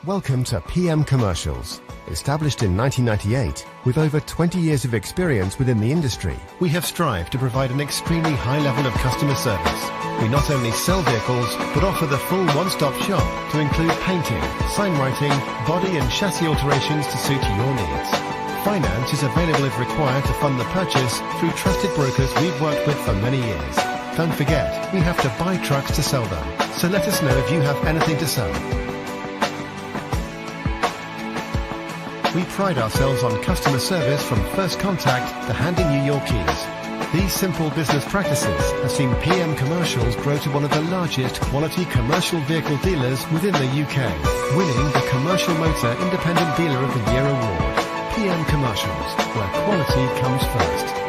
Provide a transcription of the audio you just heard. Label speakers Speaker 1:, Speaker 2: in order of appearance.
Speaker 1: Welcome to PM Commercials. Established in 1998, with over 20 years of experience within the industry, we have strived to provide an extremely high level of customer service. We not only sell vehicles, but offer the full one-stop shop to include painting, sign writing, body and chassis alterations to suit your needs. Finance is available if required to fund the purchase through trusted brokers we've worked with for many years. Don't forget, we have to buy trucks to sell them, so let us know if you have anything to sell. We pride ourselves on customer service from first contact to handing you your keys. These simple business practices have seen PM Commercials grow to one of the largest quality commercial vehicle dealers within the UK, winning the Commercial Motor Independent Dealer of the Year award. PM Commercials, where quality comes first.